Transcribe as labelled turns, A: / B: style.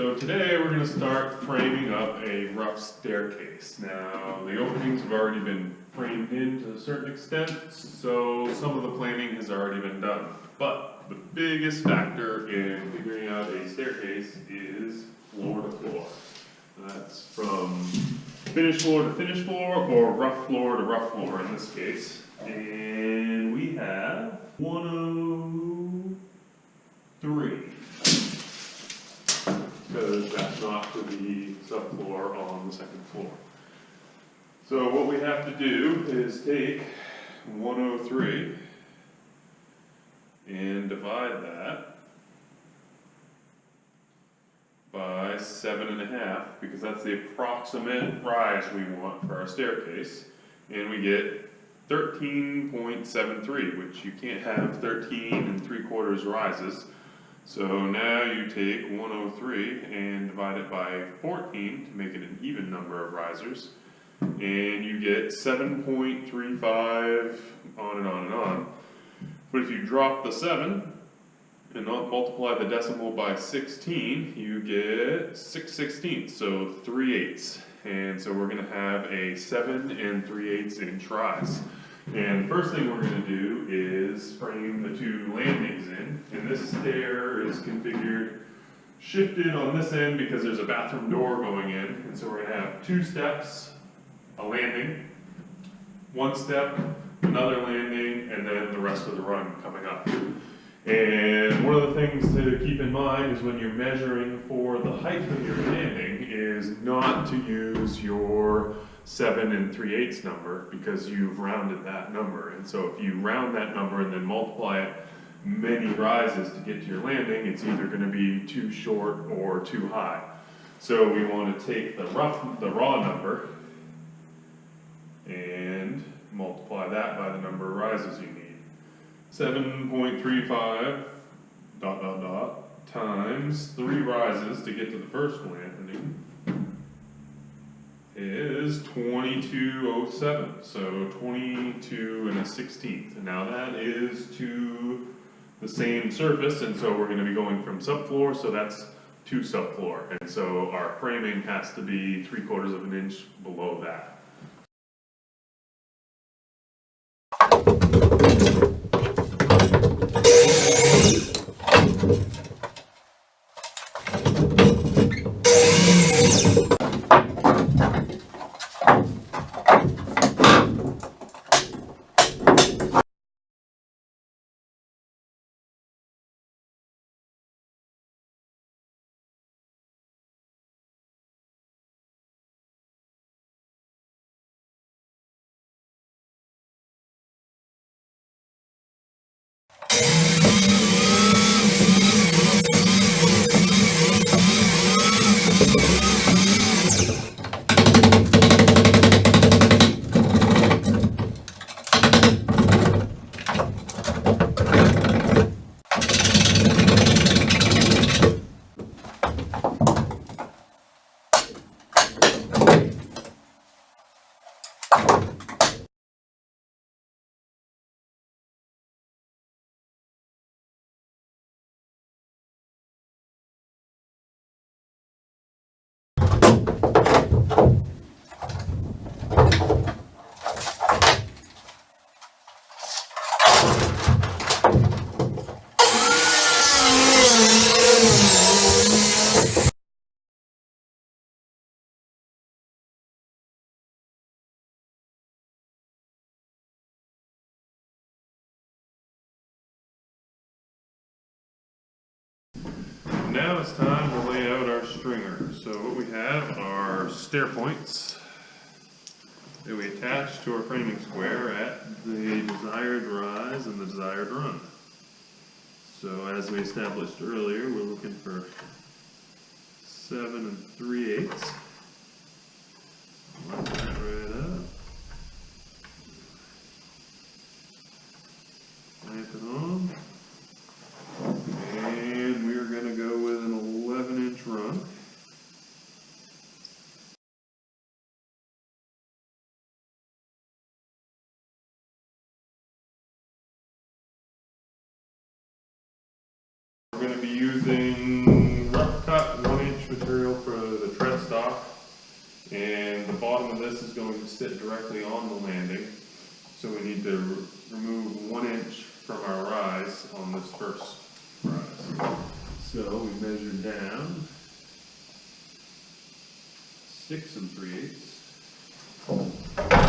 A: So today we're going to start framing up a rough staircase. Now the openings have already been framed in to a certain extent, so some of the planning has already been done. But the biggest factor in figuring out a staircase is floor to floor. That's from finished floor to finished floor, or rough floor to rough floor in this case. And we have 103. Because that's not to the subfloor on the second floor. So what we have to do is take 103 and divide that by 7.5, because that's the approximate rise we want for our staircase, and we get 13.73, which you can't have 13 3/4 rises. So now you take 103 and divide it by 14 to make it an even number of risers, and you get 7.35, on and on and on. But if you drop the 7 and not multiply the decimal by 16, you get 6/16, so 3/8. And so we're going to have a 7 3/8 inch rise. And the first thing we're going to do is frame the two landings in. And this stair is configured, shifted on this end because there's a bathroom door going in. And so we're going to have 2 steps, a landing, 1 step, another landing, and then the rest of the run coming up. And one of the things to keep in mind is when you're measuring for the height of your landing is not to use your 7 3/8 number, because you've rounded that number. And so if you round that number and then multiply it many rises to get to your landing, it's either going to be too short or too high. So we want to take the raw number and multiply that by the number of rises you need. 7.35 ... times 3 rises to get to the first landing is 2207, so 22 1/16. And now that is to the same surface, and so we're going to be going from subfloor, so that's to subfloor. And so our framing has to be 3/4 of an inch below that. Now it's time to lay out our stringer. So what we have are stair points that we attach to our framing square at the desired rise and the desired run. So as we established earlier, we're looking for 7 3/8. Line that right up. Clamp it on. And we're going to go with an 11-inch run. We're going to be using rough cut 1-inch bottom of this is going to sit directly on the landing. So we need to remove 1 inch from our rise on this first rise. So we measure down 6 3/8.